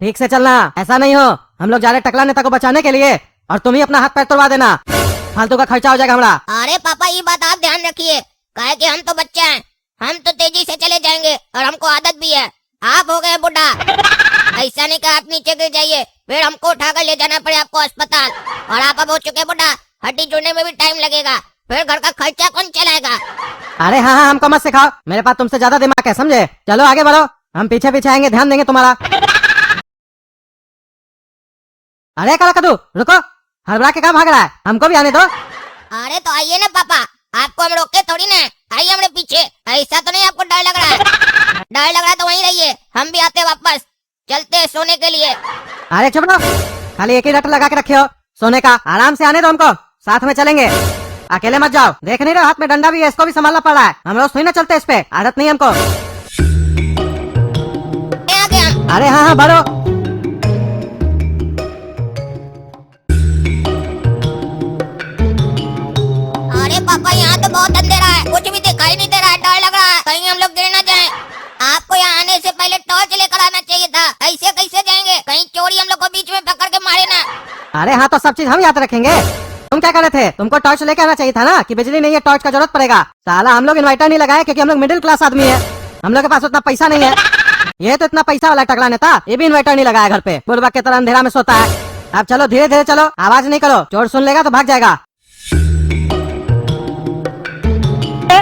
ठीक से चलना, ऐसा नहीं हो हम लोग जा रहे टकला नेता को बचाने के लिए और तुम ही अपना हाथ पैर तोड़वा देना, फालतू का खर्चा हो जाएगा हमारा। अरे पापा ये बात आप ध्यान रखिए, काहे कि हम तो बच्चे हैं, हम तो तेजी से चले जाएंगे और हमको आदत भी है। आप हो गए बुढ़ा, ऐसा नहीं कि आप नीचे गिर जाइए फिर हमको उठाकर ले जाना पड़े आपको अस्पताल, और आप अब हो चुके बुढ़ा, हड्डी जुड़ने में भी टाइम लगेगा, फिर घर का खर्चा कौन चलाएगा। अरे हाँ हाँ हमको मत सिखाओ, मेरे पास तुमसे ज्यादा दिमाग है समझे। चलो आगे बढ़ो, हम पीछे पीछे आएंगे, ध्यान देंगे तुम्हारा। अरे काला कद्दू रुको, हड़बड़ा के कहाँ भाग रहा है, हमको भी आने दो। अरे तो आइए ना पापा, आपको हम रोके थोड़ी ना, आइए हमारे पीछे। ऐसा तो नहीं आपको डर लग रहा है? डर लग रहा है तो वहीं रहिए, हम भी आते वापस, चलते हैं सोने के लिए। अरे चुप रहो, खाली एक ही रट लगा के रखे हो सोने का, आराम से आने दो हमको, साथ में चलेंगे, अकेले मत जाओ। देख नहीं रहे हाथ में डंडा भी है, इसको भी संभालना पड़ रहा है, हम रोज थोड़ी ना चलते, इस पे आदत नहीं हमको। आ गए हम। अरे हाँ हाँ बढ़ो। अरे पापा यहाँ तो बहुत अंधेरा है, कुछ भी दिखाई नहीं दे रहा है, डर लग रहा है कहीं हम लोग गिर ना जाएं। आपको यहाँ आने से पहले टॉर्च लेकर आना चाहिए था, ऐसे कैसे जाएंगे, कहीं चोरी हम लोग को बीच में पकड़ के मारे ना। अरे हाँ तो सब चीज हम याद रखेंगे, तुम क्या कर रहे थे, तुमको टॉर्च लेके आना चाहिए था ना, कि बिजली नहीं है टॉर्च का जरूरत पड़ेगा। साला हम लोग इन्वर्टर नहीं लगाए क्योंकि हम लोग मिडिल क्लास आदमी है, हम लोग के पास उतना पैसा नहीं है। ये तो इतना पैसा वाला टकला नेता, ये भी इन्वर्टर नहीं लगाया घर पे, बुढ़बा की तरह अंधेरा में सोता है। अब चलो धीरे धीरे चलो, आवाज नहीं करो, चोर सुन लेगा तो भाग जाएगा।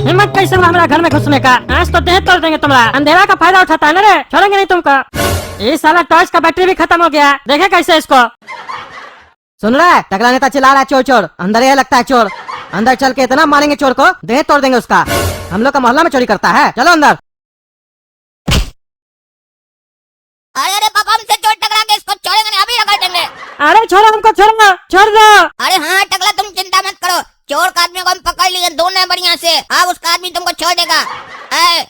हिम्मत कैसे हुआ हमारा घर में घुसने का, आज तो देह तोड़ देंगे तुम्हारा। अंधेरा का फायदा उठाता है ना रे, छोड़ेंगे नहीं तुमको। ये साला टॉर्च का बैटरी भी खत्म हो गया, देखे कैसे इसको। सुन रहा है, टकला नेता चिल्ला रहा है चोर चोर, अंदर ये लगता है चोर, अंदर चल के इतना मारेंगे चोर को, देह तोड़ देंगे उसका। हम लोग का मोहल्ला में चोरी करता है, चलो अंदर। अरे अरे पापा हमसे चोर टकरा के इसको छोड़ेंगे नहीं, अभी रगड़ देंगे। अरे छोड़ो हमको, छोड़ो, छोड़ दो। अरे हाँ टकला तुम चिंता मत करो, चोर का आदमी को हम पकड़ लिए दोनों है बढ़िया से, अब उसका आदमी तुमको छोड़ देगा।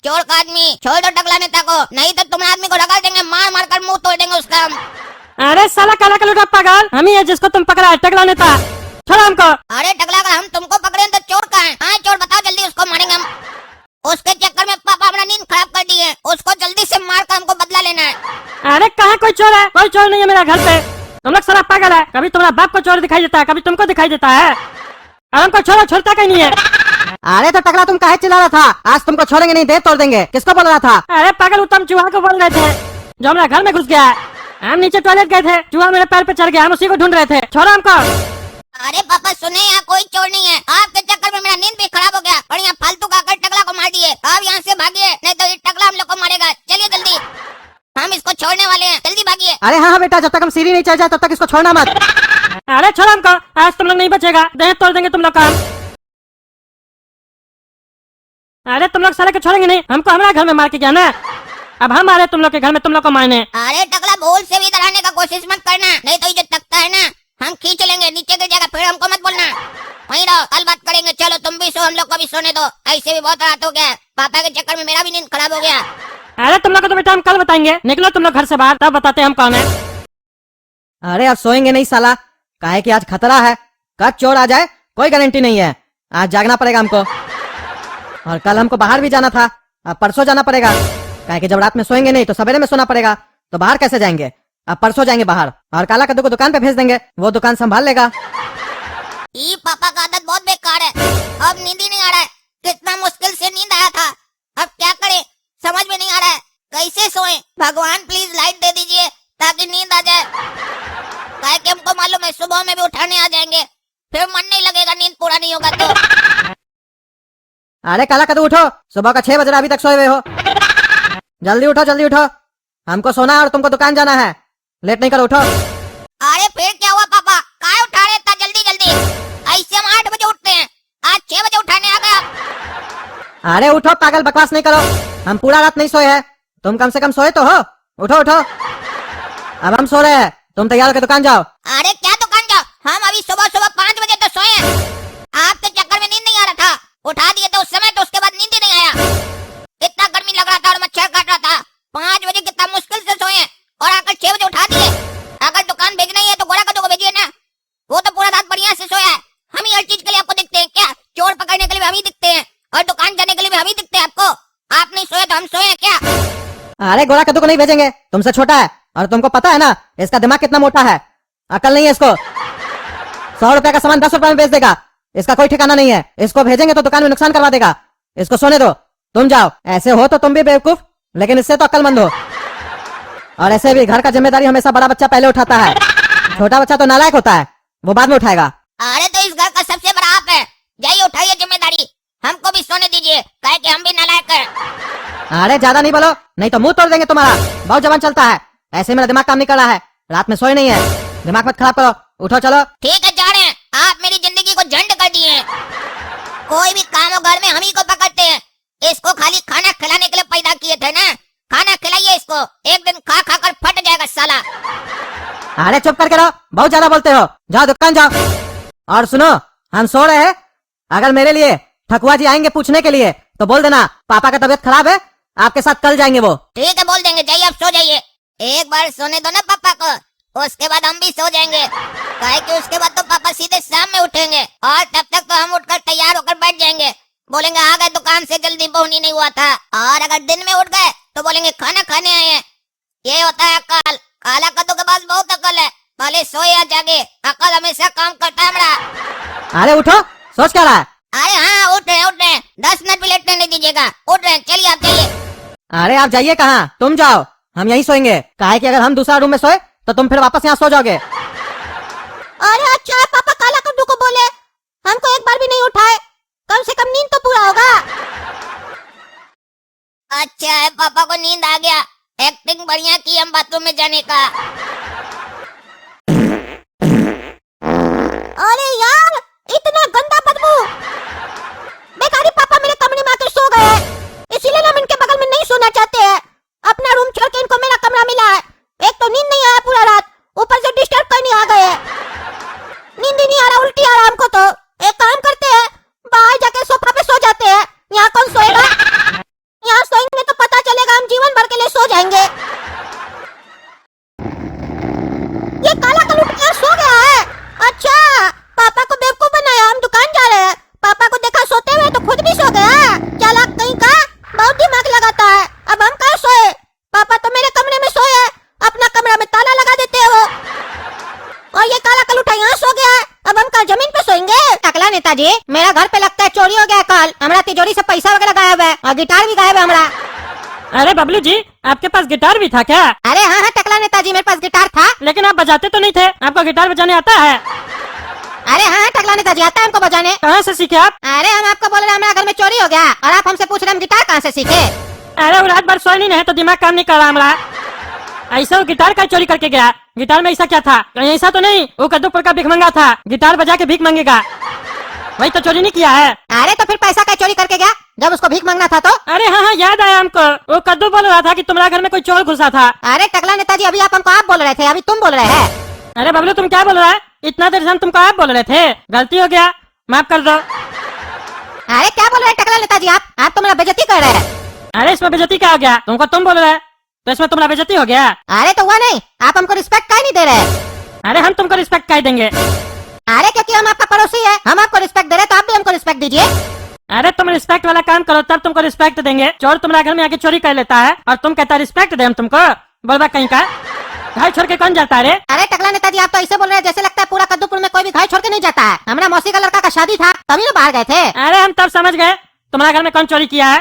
चोर का आदमी छोड़ दो टकला नेता को, नहीं तो तुम्हारे आदमी को रगड़ देंगे, मार मार कर मुंह तोड़ देंगे उसका हम। अरे साला काला कलूटा पागल, हम ही है जिसको तुम पकड़ा है, टकला नेता, छोड़ो हमको। अरे टकला अगर हम तुमको पकड़े तो चोर का है? हाँ चोर बताओ जल्दी, उसको मारेंगे हम। उसके चक्कर में पापा हमारा नींद खराब कर दी है, उसको जल्दी से मार कर हमको बदला लेना है। अरे कहाँ कोई चोर है, कोई चोर नहीं है मेरा घर पे, तुम लोग सारा पागल है, कभी तुम्हारा बाप को चोर दिखाई देता है, कभी तुमको दिखाई देता है, और हमको छोड़ो, छोड़ता कहीं नहीं है। अरे तो टकला तुम काहे चिल्ला रहा था, आज तुमको छोड़ेंगे नहीं, देह तोड़ देंगे, किसको बोल रहा था? अरे पागल उत्तम चूहा को बोल रहे थे, जो हमारे घर में घुस गया है। हम नीचे टॉयलेट गए थे, चूहा मेरे पैर पे चढ़ गया, हम उसी को ढूंढ रहे थे, छोड़ो हमको। अरे पापा सुने, यहाँ कोई चोर नहीं है, आपके चक्कर में मेरा नींद भी खराब हो गया, और यहाँ फालतू का आकर टकला को मार दिए। आप यहाँ से भागिए, नहीं तो ये टकला हम लोग को मारेगा। चलिए जल्दी, हम इसको छोड़ने वाले हैं, जल्दी भागिए। अरे हाँ हाँ बेटा, जब तक हम सीढ़ी नहीं चढ़ जाए तब तक इसको छोड़ना मत। अरे छोड़ो हमको, आज तुम लोग नहीं बचेगा, देह तोड़ देंगे तुम लोग का। अरे तुम लोग साले को छोड़ेंगे नहीं, हमको हमारे घर में मार के गया ना, अब हम आ रहे तुम लोग के घर में तुम लोग को मारने। अरे टकला भूल से भी इधर आने का कोशिश मत करना, नहीं तो ये जो तख्ता है ना हम खींच लेंगे, नीचे गिर जाएगा, फिर हमको मत बोलना। वहीं रहो, कल बात करेंगे। चलो तुम भी सो, हम लोग को भी सोने दो, ऐसे भी बहुत रात हो गया है, पापा के चक्कर में मेरा भी नींद खराब हो गया। अरे तुम लोग को तो बेटा हम कल बताएंगे, निकलो तुम लोग घर से बाहर, तब बताते हैं हम कौन है। अरे अब सोएंगे नहीं साला, काहे कि आज खतरा है, कब चोर आ जाए कोई गारंटी नहीं है, आज जागना पड़ेगा हमको। और कल हमको बाहर भी जाना था, अब परसों जाना पड़ेगा, काहे कि जब रात में सोएंगे नहीं तो सवेरे में सोना पड़ेगा, तो बाहर कैसे जाएंगे, अब परसों जाएंगे बाहर, और काला कद्दू को दुकान पे भेज देंगे, वो दुकान संभाल लेगा। ये पापा का आदत बहुत बेकार है, अब नींद ही नहीं आ रहा है, कितना मुश्किल से नींद आया था, अब क्या करे समझ में नहीं आ रहा है, कैसे सोए। भगवान प्लीज लाइट दे दीजिए ताकि नींद आ जाए, काहे कि हमको मालूम है सुबह में भी उठाने आ जाएंगे, फिर मन नहीं लगेगा, नींद पूरा नहीं होगा तो। अरे काला कद्दू उठो, सुबह का 6 बज रहा, अभी तक सोए हुए हो, जल्दी उठो जल्दी उठो, हमको सोना है और तुमको दुकान जाना है, लेट नहीं करो, उठो। अरे फिर क्या हुआ पापा, काहे उठा रहे इतना जल्दी जल्दी, ऐसे हम 8 बजे उठते हैं, आज 6 बजे उठाने आ गया। अरे उठो पागल, बकवास नहीं करो, हम पूरा रात नहीं सोए हैं, तुम कम से कम सोए तो हो, उठो उठो, अब हम सो रहे हैं, तुम तैयार होकर दुकान जाओ। अरे क्या दुकान जाओ, हम अभी सुबह सुबह 5 बजे तो सोए हैं, आपके चक्कर में नींद नहीं आ रहा था, उठा दिए थे उस समय, तो उसके बाद नींद ही नहीं आया, इतना गर्मी लग रहा था और मच्छर काट रहा था, 5 बजे कितना मुश्किल से सोए और आकर 6 बजे उठा दिए। अगर दुकान भेजना ही है तो गोरा कद्दू को भेजिए ना, वो तो पूरा रात बढ़िया से सोया है, हम ही हर चीज के लिए आपको दिखते हैं क्या, चोर पकड़ने के लिए भी हम ही दिखते हैं और दुकान जाने के लिए भी हम ही दिखते हैं आपको, आप नहीं सोए तो हम सोए क्या। अरे गोरा कद्दू को नहीं भेजेंगे, तुमसे छोटा है, और तुमको पता है ना इसका दिमाग कितना मोटा है, अकल नहीं है इसको। 100 रुपए का सामान 10 रुपए में बेच देगा, इसका कोई ठिकाना नहीं है। इसको भेजेंगे तो दुकान में नुकसान करवा देगा। इसको सोने दो, तुम जाओ। ऐसे हो तो तुम भी बेवकूफ, लेकिन इससे तो अक्लमंद हो। और ऐसे भी घर का जिम्मेदारी हमेशा बड़ा बच्चा पहले उठाता है, छोटा बच्चा तो नालायक होता है, वो बाद में उठाएगा। अरे तो इस घर का सबसे बड़ा आप है, जाइए उठाइए जिम्मेदारी, हमको भी सोने दीजिए, काहे कि हम भी नालायक हैं। अरे ज्यादा नहीं बोलो, नहीं तो मुंह तोड़ देंगे तुम्हारा। बहुत जवान चलता है, ऐसे मेरा दिमाग काम नहीं कर रहा है, रात में सोए नहीं है। दिमाग मत खराब करो, उठो चलो। ठीक है जा रहे हैं, आप मेरी जिंदगी को झंड कर दिए हैं। कोई भी काम हो घर में हम ही को पकड़ते हैं। इसको खाली खाना खिलाने के लिए पैदा किए थे ना, खाना खिलाइए इसको, एक दिन खा खा कर फट जाएगा साला। अरे चुप करके रहो, बहुत ज्यादा बोलते हो, जाओ दुकान जाओ। और सुनो, हम सो रहे हैं, अगर मेरे लिए ठकुआ जी आएंगे पूछने के लिए तो बोल देना पापा का तबीयत खराब है, आपके साथ कल जाएंगे वो। ठीक है बोल देंगे, जाइए आप सो जाइए। एक बार सोने दो ना पापा को, उसके बाद हम भी सो जाएंगे, काहे कि उसके बाद तो पापा सीधे शाम में उठेंगे और तब तक तो हम उठकर तैयार होकर बैठ जाएंगे। बोलेंगे आ गए दुकान से, जल्दी बोहनी नहीं हुआ था। और अगर दिन में उठ गए तो बोलेंगे खाना खाने आए हैं। ये होता है अकल। काला कद्दू के पास बहुत अकल है, भले सोए या जागे, अकल हमेशा काम करता है हमारा। अरे उठो, सोच क्या रहा है? अरे हाँ उठ रहे हैं, 10 मिनट भी लेटने नहीं दीजिएगा, उठ रहे हैं, चलिए आप जाइए। अरे आप जाइए कहाँ, तुम जाओ, हम यहीं सोएंगे। काहे कि अगर हम दूसरा रूम में सोए तो तुम फिर वापस यहाँ सो जाओगे। अरे अच्छा है पापा काला कद्दू को बोले, हमको एक बार भी नहीं उठाए, कम से कम नींद तो पूरा होगा। अच्छा है पापा को नींद आ गया, एक्टिंग बढ़िया की हम बाथरूम में जाने का। अरे यार इतना गंदा बदबू, बेकारी पापा मेरे कमरे में आकर सो गए, इसीलिए हम इनके बगल में नहीं सोना चाहते हैं। अपना रूम छोड़ के इनको मेरा कमरा मिला है। एक तो नींद नहीं आया पूरा रात, ऊपर से डिस्टर्ब करने आ गए। नींद ही नहीं आ रहा, उल्टी आ रहा हमको। तो एक काम करते हैं, बाहर जाके सोफा पे सो जाते हैं। यहाँ कौन सोएगा? यहाँ सोएंगे तो पता चलेगा हम जीवन भर के लिए सो जाएंगे। ये काला कल उठ के सो गया है। अच्छा पापा को बेवकूफ बनाया, हम दुकान जा रहे हैं, पापा को देखा सोते हुए तो खुद भी सो गया। चालाक कहीं का, बहुत दिमाग लगाता है। अब हम कहाँ सोए? पापा तो मेरे कमरे में सोए, अपना कमरा में ताला लगा देते हैं वो। और ये काला कल उठा यहाँ सो गया है, अब हम कल जमीन पे सोएंगे। टकला नेताजी, मेरा घर पे लगता है चोरी हो गया कल, हमारा तिजोरी से पैसा वगैरह गायब है और गिटार भी गायब है हमारा। अरे बबलू जी, आपके पास गिटार भी था क्या? अरे हाँ टकला नेताजी, मेरे पास गिटार था। लेकिन आप बजाते तो नहीं थे, आपको गिटार बजाने आता है? अरे हाँ टकला नेताजी, आता है हमको बजाने। कहाँ से सीखे आप? अरे हम आपको बोल रहे हैं हमारे घर में चोरी हो गया और आप हमसे पूछ रहे हम गिटार कहाँ से सीखे। अरे वो रात भर सोए नहीं है तो दिमाग काम नहीं कर रहा हमारा। ऐसा वो गिटार का चोरी करके गया, गिटार में ऐसा क्या था? कहीं ऐसा तो नहीं वो कद्दूपुर का भीख मंगा था, गिटार बजा के भीख मांगेगा, वही तो चोरी नहीं किया है। अरे तो फिर पैसा का चोरी करके गया जब उसको भीख मांगना था तो? अरे हाँ हाँ याद आया हमको, वो कद्दू बोल रहा था कि तुम्हारे घर में कोई चोर घुसा था। अरे टकला नेताजी, अभी आप हमको आप बोल रहे थे, अभी तुम बोल रहे हैं। अरे बबलू तुम क्या बोल रहा है? इतना देर से हम तुमको आप बोल रहे थे, गलती हो गया, माफ कर दो। अरे क्या बोल रहे हैं टकला नेताजी, आप तो मेरा बेइज्जती कर रहे हैं। अरे इसमें बेइज्जती क्या हो गया? तुमको तुम बोल रहे हैं तो इसमें तुम्हारा बेइज्जती हो गया। अरे तो हुआ नहीं, आप हमको रिस्पेक्ट काहे नहीं दे रहे? अरे हम तुमको रिस्पेक्ट क्या देंगे? अरे क्योंकि हम आपका पड़ोसी है, हम आपको रिस्पेक्ट दे रहे तो आप भी हमको रिस्पेक्ट दीजिए। अरे तुम रिस्पेक्ट वाला काम करो तब तुमको रिस्पेक्ट देंगे। चोर तुम्हारे घर में आके चोरी कर लेता है और तुम कहता है रिस्पेक्ट दे हम तुमको, बोलबा कहीं का। घर छोड़ के कौन जाता है? रे अरे टकला नेताजी, आप तो ऐसे बोल रहे हैं जैसे लगता है पूरा कद्दूपुर में कोई भी घर छोड़ के नहीं जाता है। हमारा मौसी का लड़का का शादी था तभी तो बाहर गए थे। अरे हम तब समझ गए तुम्हारे घर में कौन चोरी किया है।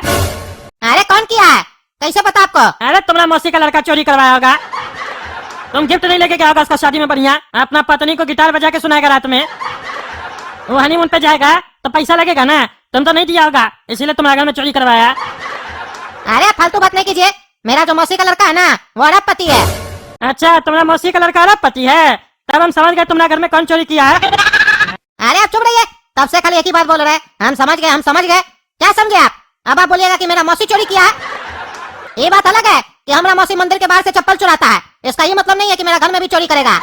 अरे कौन किया है, कैसे पता आपको? अरे तुम्हारा मौसी का लड़का चोरी करवाया होगा, तुम गिफ्ट नहीं लेके गया होगा उसका शादी में बढ़िया, अपना पत्नी को गिटार बजा के सुनाएगा रात में, वो हनीमून पे जाएगा तो पैसा लगेगा ना, तुम तो नहीं दिया होगा इसीलिए तुम्हारे घर में चोरी करवाया। अरे आप फालतू बात नहीं कीजिए, मेरा जो मौसी का लड़का है ना वो अरबपति है। अच्छा तुम्हारा मौसी का लड़का अरबपति है, तब हम समझ गए तुम्हारे घर में कौन चोरी किया है। अरे आप चुप रहिए, तब से खाली एक ही बात बोल रहे हैं, हम समझ गए हम समझ गए। क्या समझे आप? अब आप बोलिएगा कि मेरा मौसी चोरी किया है। ये बात अलग है कि हमारा मौसी मंदिर के बाहर से चप्पल चुराता है, इसका ये मतलब नहीं है कि मेरा घर में भी चोरी करेगा।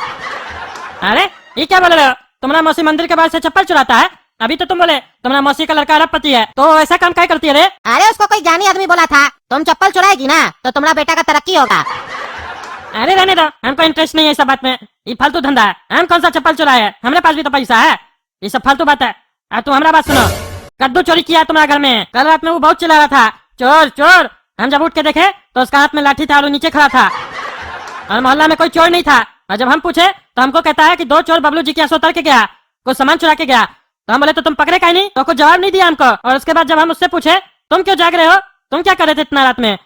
अरे ये क्या बोल रहे हो? तुम्हारा मौसी मंदिर के बाहर से चप्पल चुराता है? अभी तो तुम बोले तुम्हारा मौसी का लड़का अरबपति है, तो ऐसा काम क्या करती है रे? अरे उसको कोई ज्ञानी आदमी बोला था तुम चप्पल चुराएगी ना तो तुम्हारा बेटा का तरक्की होगा। अरे रहने दो, हमको इंटरेस्ट नहीं है इस बात में, ये फालतू धंधा है। हम कौन सा चप्पल चुराए है, हमारे पास भी तो पैसा है, ये सब फालतू बात है। अब तुम हमारा बात सुनो, कद्दू चोरी किया तुम्हारे घर में, कल रात में वो बहुत चिल्ला रहा था चोर चोर, हम जब उठ के देखे तो उसका हाथ में लाठी था और वो नीचे खड़ा था। और मोहल्ला में कोई चोर नहीं था। और जब हम पूछे तो हमको कहता है कि 2 चोर बबलू जी के यहाँ से उतर के गया, कुछ सामान चुरा के गया। तो हम बोले तो तुम पकड़े काहे नहीं? तो कुछ जवाब नहीं दिया हमको। और उसके बाद जब हम उससे पूछे तुम क्यों जाग रहे हो, तुम क्या कर रहे थे इतना रात में,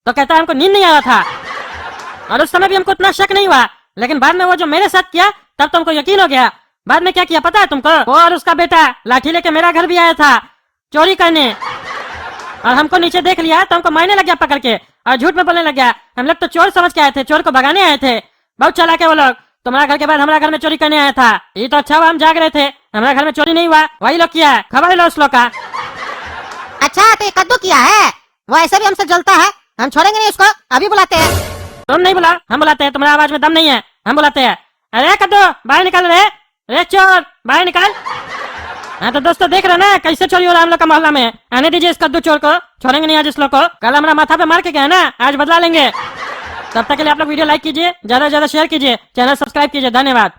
तो कहता है हमको नींद नहीं आ रहा था। और उस समय भी हमको इतना शक नहीं हुआ, लेकिन बाद में वो जो मेरे साथ किया तब तुमको यकीन हो गया। बाद में क्या किया पता है तुमको? वो और उसका बेटा लाठी लेके मेरा घर भी आया था चोरी करने, और हमको नीचे देख लिया तो हमको मारने लग गया पकड़ के, और झूठ में बोलने लग गया हम लोग तो चोर समझ के आए थे, चोर को भगाने आए थे। बहुत चालाक है वो लोग। तुम्हारा घर के बाद हमारा घर में चोरी करने आया था। ये तो अच्छा हुआ हम जाग रहे थे, हमारा घर में चोरी नहीं हुआ, वही लोग किया है। खबर लो उस लोग का। अच्छा तो ये कद्दू किया है, वो ऐसे भी हमसे जलता है, हम छोड़ेंगे नहीं उसको, अभी बुलाते हैं। तुम नहीं बुला, हम बुलाते हैं। तुम्हारा आवाज में दम नहीं है, हम बुलाते हैं। अरे कद्दू बाहर निकल रहे, अरे चोर बाहर निकाल। हाँ तो दोस्तों देख रहे ना कैसे चोरी हो रहा है हम लोग का मोहल्ला में। आने दीजिए इस कद्दू चोर को, छोड़ेंगे नहीं आज इस लोग को। कल हमारा माथा पे मार के गया ना, आज बदला लेंगे। तब तक के लिए आप लोग वीडियो लाइक कीजिए, ज्यादा से ज्यादा शेयर कीजिए, चैनल सब्सक्राइब कीजिए। धन्यवाद।